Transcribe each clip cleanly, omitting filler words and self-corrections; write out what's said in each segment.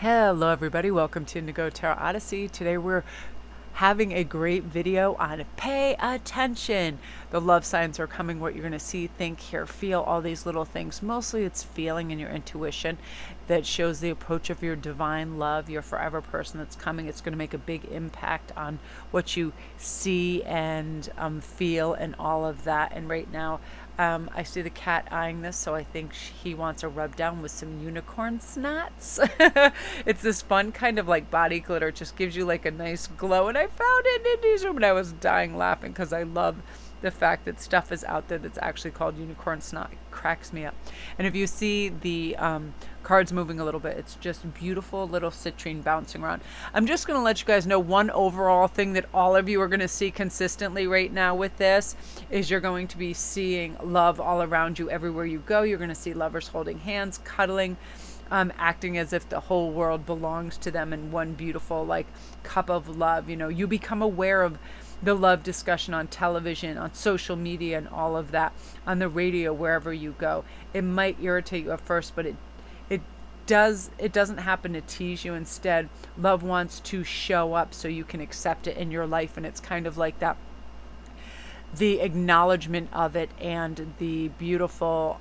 Hello everybody, welcome to Indigo Tarot Odyssey. Today we're having a great video on pay attention. The love signs are coming, what you're going to see, think, hear, feel, all these little things. Mostly it's feeling and your intuition that shows the approach of your divine love, your forever person that's coming. It's going to make a big impact on what you see and feel and all of that. And right now, I see the cat eyeing this, so I think he wants a rub down with some unicorn snots. It's this fun kind of like body glitter. It just gives you like a nice glow. And I found it in Indy's room and I was dying laughing because I love the fact that stuff is out there that's actually called unicorn snot. It cracks me up. And if you see the cards moving a little bit, it's just beautiful little citrine bouncing around. I'm just going to let you guys know one overall thing that all of you are going to see consistently right now with this is you're going to be seeing love all around you everywhere you go. You're going to see lovers holding hands, cuddling, acting as if the whole world belongs to them in one beautiful like cup of love. You become aware of the love discussion on television, on social media, and all of that, on the radio, wherever you go. It might irritate you at first, but it doesn't happen to tease you. Instead, love wants to show up so you can accept it in your life, and it's kind of like that, the acknowledgement of it and the beautiful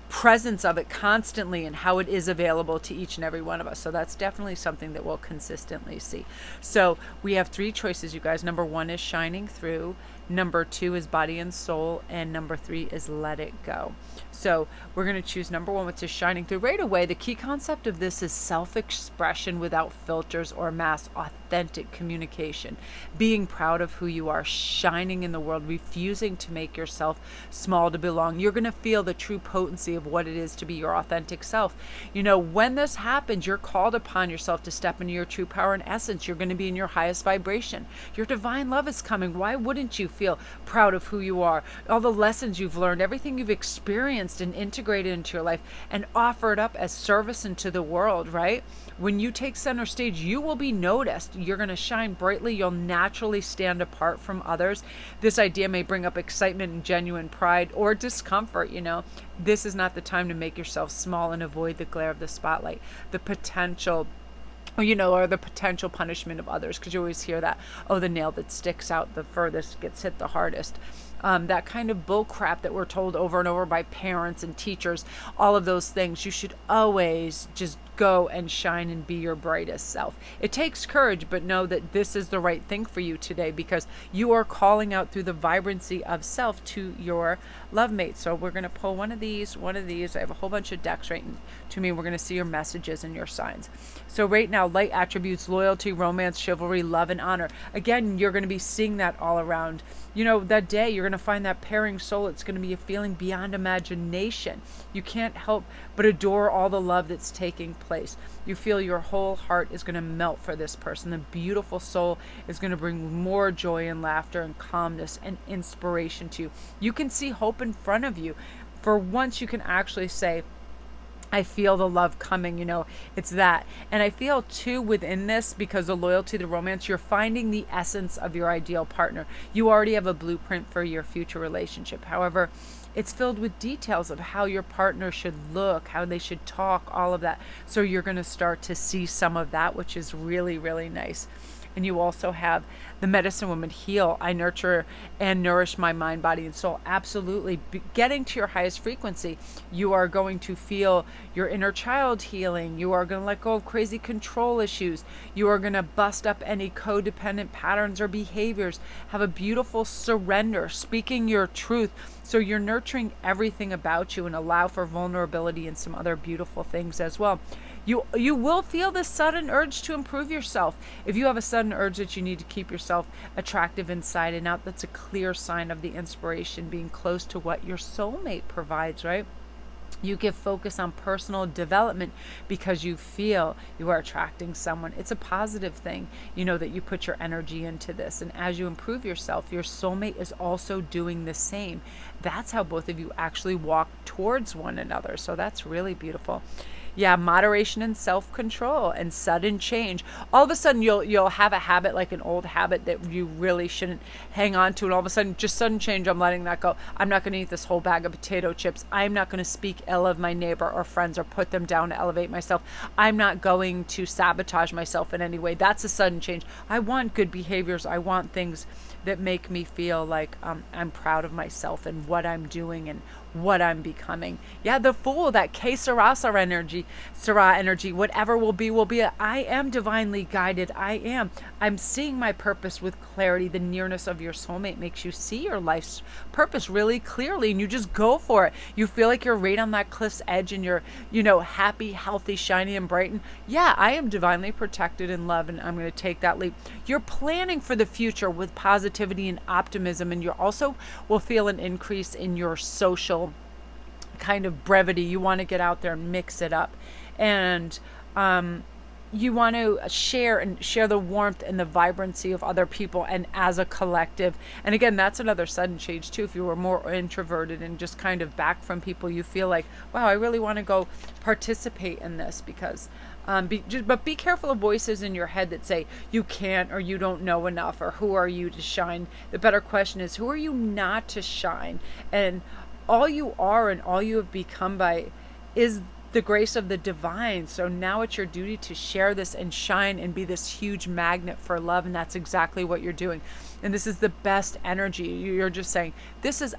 presence of it constantly and how it is available to each and every one of us. So that's definitely something that we'll consistently see. So we have three choices, you guys. Number one is shining through. Number two is body and soul. And number three is let it go. So we're going to choose number one, which is shining through. Right away, the key concept of this is self-expression without filters or mask, authentic communication, being proud of who you are, shining in the world, refusing to make yourself small to belong. You're going to feel the true potency of what it is to be your authentic self. When this happens, you're called upon yourself to step into your true power and essence. You're going to be in your highest vibration. Your divine love is coming. Why wouldn't you feel proud of who you are, all the lessons you've learned, everything you've experienced and integrated into your life, and offer it up as service into the world, right? When you take center stage, you will be noticed. You're going to shine brightly. You'll naturally stand apart from others. This idea may bring up excitement and genuine pride or discomfort. This is not the time to make yourself small and avoid the glare of the spotlight, the potential or the potential punishment of others, because you always hear that, the nail that sticks out the furthest gets hit the hardest. That kind of bull crap that we're told over and over by parents and teachers, all of those things. You should always just go and shine and be your brightest self. It takes courage, but know that this is the right thing for you today, because you are calling out through the vibrancy of self to your love mate. So we're going to pull one of these. I have a whole bunch of decks right to me. We're going to see your messages and your signs. So right now, light attributes, loyalty, romance, chivalry, love, and honor. Again, you're going to be seeing that all around. That day you're going to find that pairing soul. It's going to be a feeling beyond imagination. You can't help but adore all the love that's taking place. You feel your whole heart is going to melt for this person. The beautiful soul is going to bring more joy and laughter and calmness and inspiration to you. You can see hope in front of you. For once, you can actually say, I feel the love coming, it's that. And I feel too within this, because the loyalty, the romance, you're finding the essence of your ideal partner. You already have a blueprint for your future relationship. However, it's filled with details of how your partner should look, how they should talk, all of that. So you're going to start to see some of that, which is really, really nice. And you also have the medicine woman, heal. I nurture and nourish my mind, body, and soul. Absolutely. Getting to your highest frequency, you are going to feel your inner child healing. You are going to let go of crazy control issues. You are going to bust up any codependent patterns or behaviors. Have a beautiful surrender, speaking your truth. So you're nurturing everything about you and allow for vulnerability and some other beautiful things as well. You will feel this sudden urge to improve yourself. If you have a sudden urge that you need to keep yourself attractive inside and out, that's a clear sign of the inspiration being close to what your soulmate provides, right? You give focus on personal development because you feel you are attracting someone. It's a positive thing, that you put your energy into this. And as you improve yourself, your soulmate is also doing the same. That's how both of you actually walk towards one another. So that's really beautiful. Yeah, moderation and self-control and sudden change. All of a sudden you'll have a habit, like an old habit that you really shouldn't hang on to, and all of a sudden, just sudden change, I'm letting that go. I'm not going to eat this whole bag of potato chips. I'm not going to speak ill of my neighbor or friends or put them down to elevate myself. I'm not going to sabotage myself in any way. That's a sudden change. I want good behaviors. I want things that make me feel like I'm proud of myself and what I'm doing and what I'm becoming. Yeah, the Fool, that K Sarasa energy, Sarah energy, whatever will be, will be. I am divinely guided. I'm seeing my purpose with clarity. The nearness of your soulmate makes you see your life's purpose really clearly, and you just go for it. You feel like you're right on that cliff's edge and you're, happy, healthy, shiny, and bright. And yeah, I am divinely protected and loved, and I'm going to take that leap. You're planning for the future with positivity and optimism, and you also will feel an increase in your social kind of brevity. You want to get out there and mix it up, and you want to share the warmth and the vibrancy of other people and as a collective. And again, that's another sudden change too. If you were more introverted and just kind of back from people, you feel like, wow, I really want to go participate in this, because but be careful of voices in your head that say you can't, or you don't know enough, or who are you to shine. The better question is, who are you not to shine? And all you are and all you have become by is the grace of the divine. So now it's your duty to share this and shine and be this huge magnet for love. And that's exactly what you're doing. And this is the best energy. You're just saying,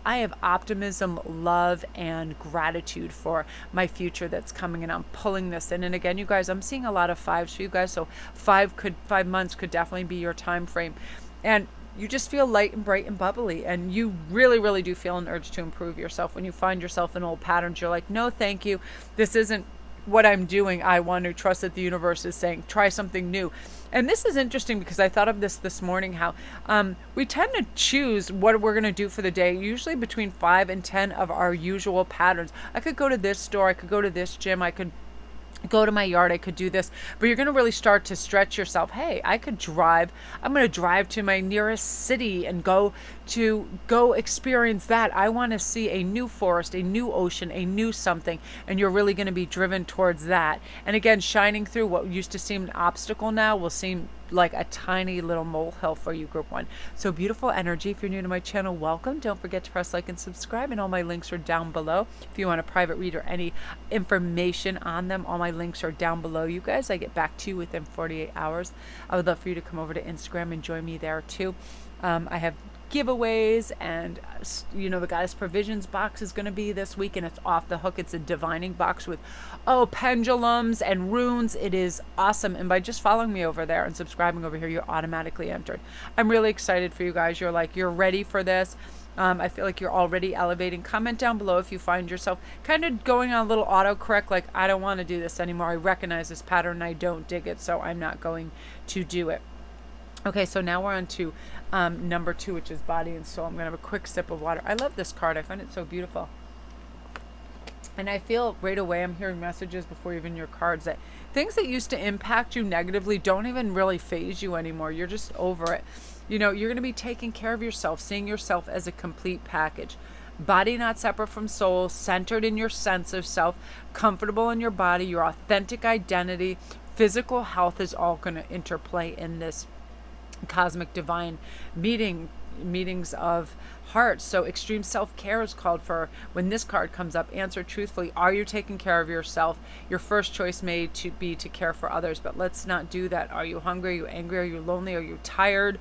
I have optimism, love, and gratitude for my future that's coming. And I'm pulling this in. And again, you guys, I'm seeing a lot of 5s for you guys. So 5 months could definitely be your time frame. And you just feel light and bright and bubbly, and you really, really do feel an urge to improve yourself. When you find yourself in old patterns, you're like, no, thank you. This isn't what I'm doing. I want to trust that the universe is saying, try something new. And this is interesting because I thought of this morning, how we tend to choose what we're going to do for the day, usually between 5 and 10 of our usual patterns. I could go to this store, I could go to this gym, I could go to my yard, I could do this, but you're going to really start to stretch yourself. Hey, I could drive. I'm going to drive to my nearest city and go experience that. I want to see a new forest, a new ocean, a new something, and you're really going to be driven towards that. And again, shining through what used to seem an obstacle now will seem like a tiny little molehill for you, group 1. So beautiful energy. If you're new to my channel, welcome. Don't forget to press like and subscribe, and all my links are down below. If you want a private read or any information on them, all my links are down below. You guys, I get back to you within 48 hours. I would love for you to come over to Instagram and join me there too. I have giveaways, and the Goddess Provisions box is going to be this week, and it's off the hook. It's a divining box with pendulums and runes. It is awesome, and by just following me over there and subscribing over here, you're automatically entered. I'm really excited for you guys. You're ready for this. I feel like you're already elevating. Comment down below if you find yourself kind of going on a little autocorrect, like, I don't want to do this anymore. I recognize this pattern and I don't dig it, so I'm not going to do it. Okay, so now we're on to number 2, which is body and soul. I'm going to have a quick sip of water. I love this card. I find it so beautiful. And I feel right away, I'm hearing messages before even your cards, that things that used to impact you negatively don't even really phase you anymore. You're just over it. You're going to be taking care of yourself, seeing yourself as a complete package. Body not separate from soul, centered in your sense of self, comfortable in your body, your authentic identity. Physical health is all going to interplay in this cosmic divine meetings of hearts. So extreme self-care is called for when this card comes up. Answer truthfully. Are you taking care of yourself? Your first choice may to be to care for others, but let's not do that. Are you hungry? Are you angry? Are you lonely? Are you tired?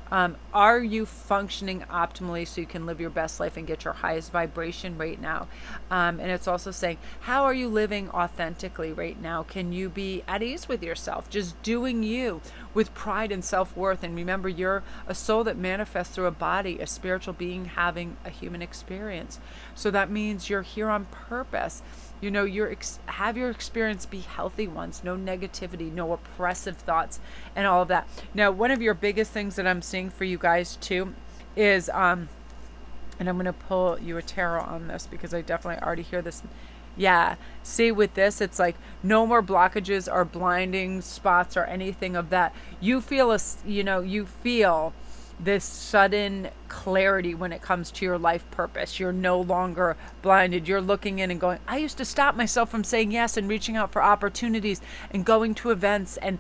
Are you functioning optimally so you can live your best life and get your highest vibration right now? And it's also saying, how are you living authentically right now? Can you be at ease with yourself, just doing you with pride and self-worth? And remember, you're a soul that manifests through a body, a spiritual being having a human experience. So that means you're here on purpose. Have your experience be healthy ones, no negativity, no oppressive thoughts, and all of that. Now, one of your biggest things that I'm seeing for you guys too is, and I'm going to pull you a tarot on this because I definitely already hear this. Yeah, see, with this, it's like no more blockages or blinding spots or anything of that. You feel this sudden clarity when it comes to your life purpose. You're no longer blinded. You're looking in and going, I used to stop myself from saying yes and reaching out for opportunities and going to events and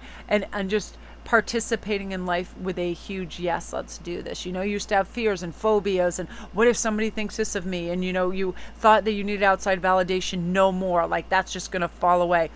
just participating in life with a huge yes, let's do this. You used to have fears and phobias and what if somebody thinks this of me, and you thought that you needed outside validation. No more. Like, that's just going to fall away.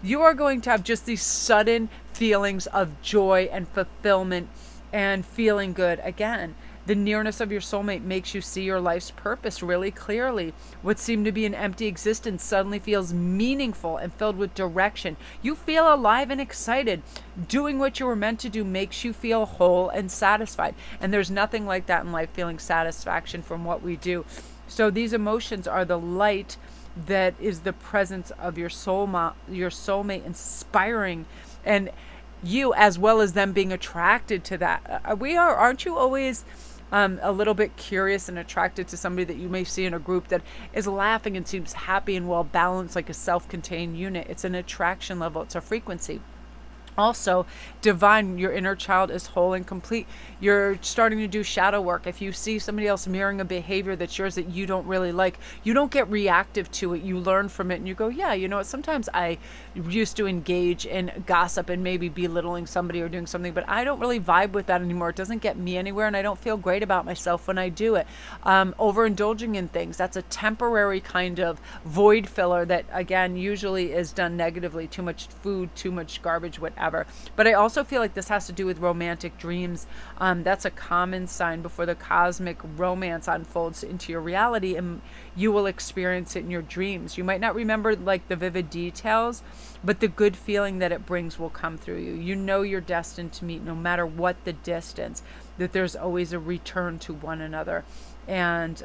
You are going to have just these sudden feelings of joy and fulfillment and feeling good again. The nearness of your soulmate makes you see your life's purpose really clearly. What seemed to be an empty existence suddenly feels meaningful and filled with direction. You feel alive and excited. Doing what you were meant to do makes you feel whole and satisfied. And there's nothing like that in life, feeling satisfaction from what we do. So these emotions are the light that is the presence of your soulmate inspiring, and you, as well as them, being attracted to that. Aren't you always a little bit curious and attracted to somebody that you may see in a group that is laughing and seems happy and well balanced, like a self-contained unit? It's an attraction level. It's a frequency. Also, divine, your inner child is whole and complete. You're starting to do shadow work. If you see somebody else mirroring a behavior that's yours that you don't really like, you don't get reactive to it. You learn from it and you go, yeah, you know what? Sometimes I used to engage in gossip and maybe belittling somebody or doing something, but I don't really vibe with that anymore. It doesn't get me anywhere, and I don't feel great about myself when I do it. Overindulging in things, that's a temporary kind of void filler that, again, usually is done negatively. Too much food, too much garbage, whatever. But I also feel like this has to do with romantic dreams. That's a common sign before the cosmic romance unfolds into your reality, and you will experience it in your dreams. You might not remember like the vivid details, but the good feeling that it brings will come through you. You know you're destined to meet, no matter what the distance, that there's always a return to one another. And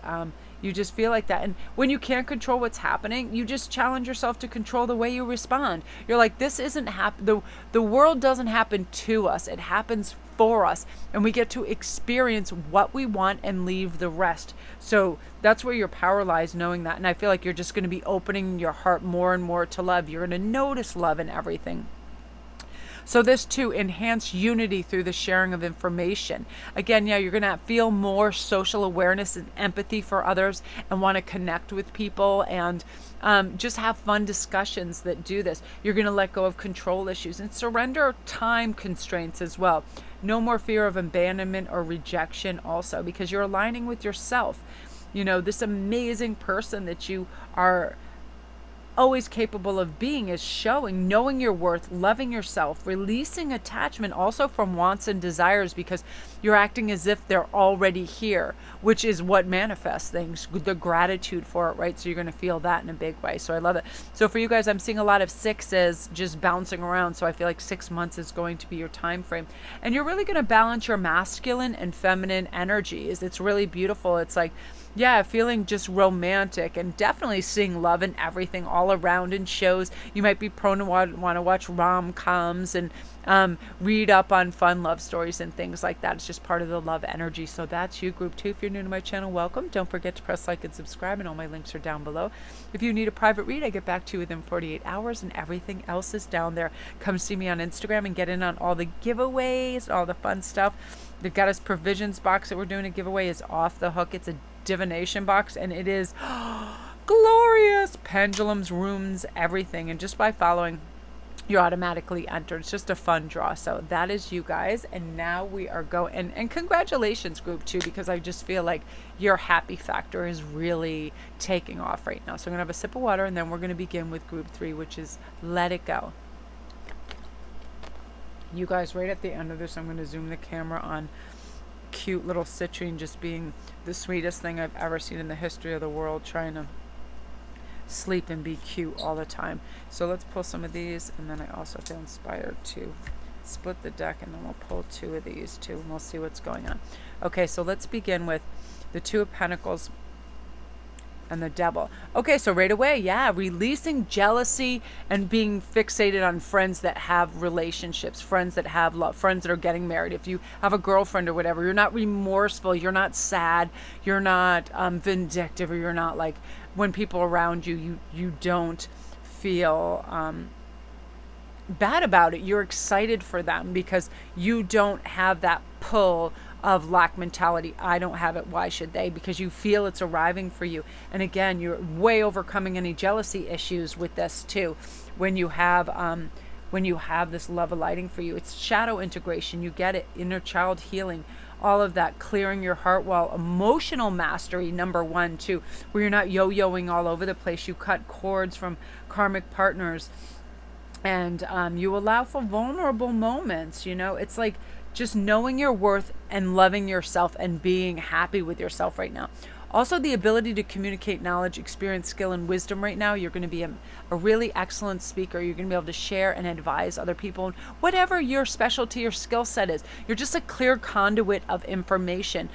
you just feel like that. And when you can't control what's happening, you just challenge yourself to control the way you respond. You're like, this isn't the world doesn't happen to us. It happens for us. And we get to experience what we want and leave the rest. So that's where your power lies, knowing that. And I feel like you're just going to be opening your heart more and more to love. You're going to notice love in everything. So this too, enhance unity through the sharing of information. Again, yeah, you're going to feel more social awareness and empathy for others and want to connect with people and just have fun discussions that do this. You're going to let go of control issues and surrender time constraints as well. No more fear of abandonment or rejection also, because you're aligning with yourself. This amazing person that you are always capable of being is showing, knowing your worth, loving yourself, releasing attachment also from wants and desires, because you're acting as if they're already here, which is what manifests things, the gratitude for it, right? So you're going to feel that in a big way. So I love it. So for you guys, I'm seeing a lot of 6s just bouncing around. So I feel like 6 months is going to be your time frame, and you're really going to balance your masculine and feminine energies. It's really beautiful. It's like, yeah, feeling just romantic and definitely seeing love in everything all around in shows. You might be prone to want to watch rom-coms and read up on fun love stories and things like that. It's just part of the love energy. So that's you, group 2. If you're new to my channel, welcome. Don't forget to press like and subscribe, and all my links are down below. If you need a private read, I get back to you within 48 hours, and everything else is down there. Come see me on Instagram and get in on all the giveaways, all the fun stuff. The Goddess Provisions box that we're doing a giveaway is off the hook. It's a divination box, and it is glorious. Pendulums, runes, everything. And just by following, you're automatically entered. It's just a fun draw. So that is you guys. And now we are going, and congratulations, group 2, because I just feel like your happy factor is really taking off right now. So I'm going to have a sip of water, and then we're going to begin with group 3, which is let it go. You guys, right at the end of this, I'm going to zoom the camera on cute little citrine just being the sweetest thing I've ever seen in the history of the world, trying to sleep and be cute all the time. So let's pull some of these, and then I also feel inspired to split the deck, and then we'll pull 2 of these too, and we'll see what's going on. Okay, so let's begin with the 2 of Pentacles and the Devil. Okay, so right away, yeah, releasing jealousy and being fixated on friends that have relationships, friends that have love, friends that are getting married. If you have a girlfriend or whatever, you're not remorseful, you're not sad, you're not vindictive, or you're not like, when people around you, you don't feel bad about it. You're excited for them because you don't have that pull of lack mentality. I don't have it, why should they? Because you feel it's arriving for you. And again, you're way overcoming any jealousy issues with this too. When you have this love alighting for you, it's shadow integration. You get it, inner child healing, all of that, clearing your heart wall, emotional mastery, number one, too, where you're not yo-yoing all over the place. You cut cords from karmic partners, and you allow for vulnerable moments. It's like just knowing your worth and loving yourself and being happy with yourself right now. Also, the ability to communicate knowledge, experience, skill, and wisdom right now. You're going to be a really excellent speaker. You're going to be able to share and advise other people. Whatever your specialty or skill set is, you're just a clear conduit of information,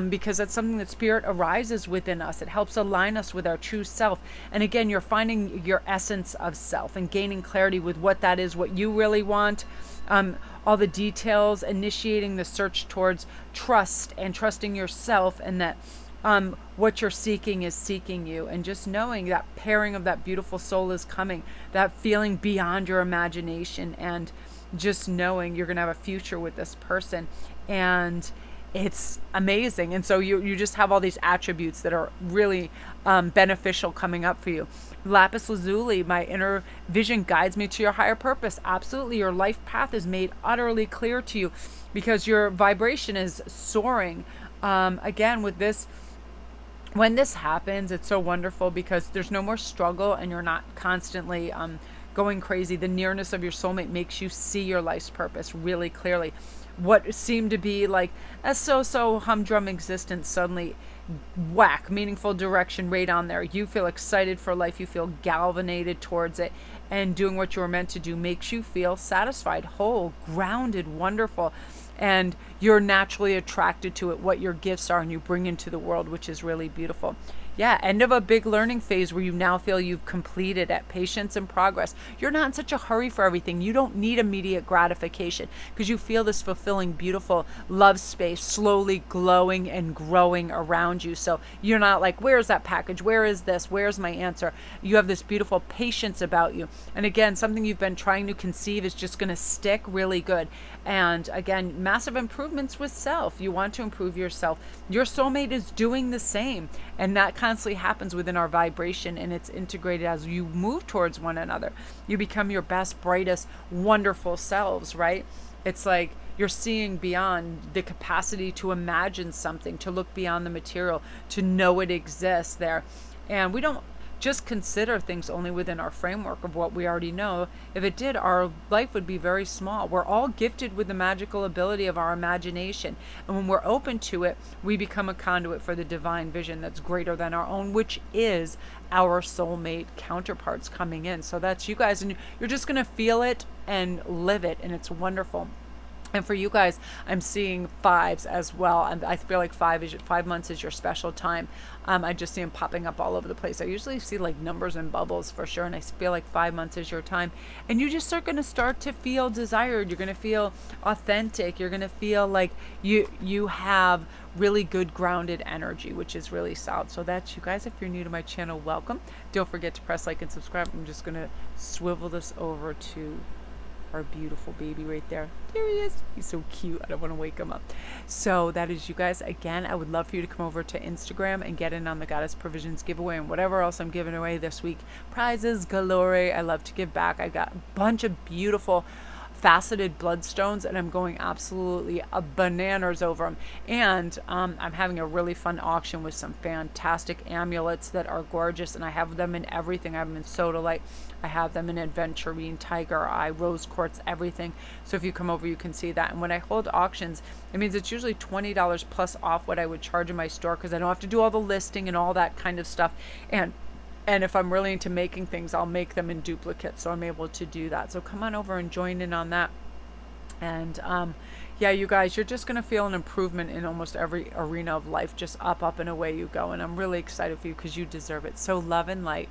because that's something that spirit arises within us. It helps align us with our true self. And again, you're finding your essence of self and gaining clarity with what that is, what you really want. All the details, initiating the search towards trust and trusting yourself, and that what you're seeking is seeking you, and just knowing that pairing of that beautiful soul is coming, that feeling beyond your imagination, and just knowing you're going to have a future with this person, and it's amazing. And so you just have all these attributes that are really beneficial coming up for you. Lapis lazuli, my inner vision guides me to your higher purpose. Absolutely, your life path is made utterly clear to you because your vibration is soaring. Again, with this, when this happens, it's so wonderful because there's no more struggle and you're not constantly going crazy. The nearness of your soulmate makes you see your life's purpose really clearly. What seemed to be like a so-so humdrum existence suddenly whack, meaningful direction right on there. You feel excited for life. You feel galvanized towards it, and doing what you were meant to do makes you feel satisfied, whole, grounded, wonderful. And you're naturally attracted to it, what your gifts are, and you bring into the world, which is really beautiful. Yeah, end of a big learning phase where you now feel you've completed it. Patience and progress. You're not in such a hurry for everything. You don't need immediate gratification because you feel this fulfilling, beautiful love space slowly glowing and growing around you. So you're not like, where's that package? Where is this? Where's my answer? You have this beautiful patience about you. And again, something you've been trying to conceive is just going to stick really good. And again, massive improvements with self. You want to improve yourself. Your soulmate is doing the same. And that constantly happens within our vibration, and it's integrated as you move towards one another. You become your best, brightest, wonderful selves, right? It's like you're seeing beyond the capacity to imagine something, to look beyond the material, to know it exists there. And we don't just consider things only within our framework of what we already know. If it did, our life would be very small. We're all gifted with the magical ability of our imagination. And when we're open to it, we become a conduit for the divine vision that's greater than our own, which is our soulmate counterparts coming in. So that's you guys, and you're just going to feel it and live it, and it's wonderful. And for you guys, I'm seeing fives as well. And I feel like 5 months is your special time. I just see them popping up all over the place. I usually see like numbers and bubbles for sure. And I feel like 5 months is your time. And you just are going to start to feel desired. You're going to feel authentic. You're going to feel like you have really good grounded energy, which is really solid. So that's you guys. If you're new to my channel, welcome. Don't forget to press like and subscribe. I'm just going to swivel this over to our beautiful baby right there. There he is. He's so cute. I don't want to wake him up. So that is you guys. Again, I would love for you to come over to Instagram and get in on the Goddess Provisions giveaway and whatever else I'm giving away this week. Prizes galore. I love to give back. I got a bunch of beautiful faceted bloodstones, and I'm going absolutely bananas over them. And I'm having a really fun auction with some fantastic amulets that are gorgeous, and I have them in everything. I have them in sodalite, I have them in aventurine, tiger eye, rose quartz, everything. So if you come over, you can see that. And when I hold auctions, it means it's usually $20 plus off what I would charge in my store, because I don't have to do all the listing and all that kind of stuff. And if I'm really into making things, I'll make them in duplicate, so I'm able to do that. So come on over and join in on that. And yeah, you guys, you're just going to feel an improvement in almost every arena of life, just up, and away you go. And I'm really excited for you because you deserve it. So love and light.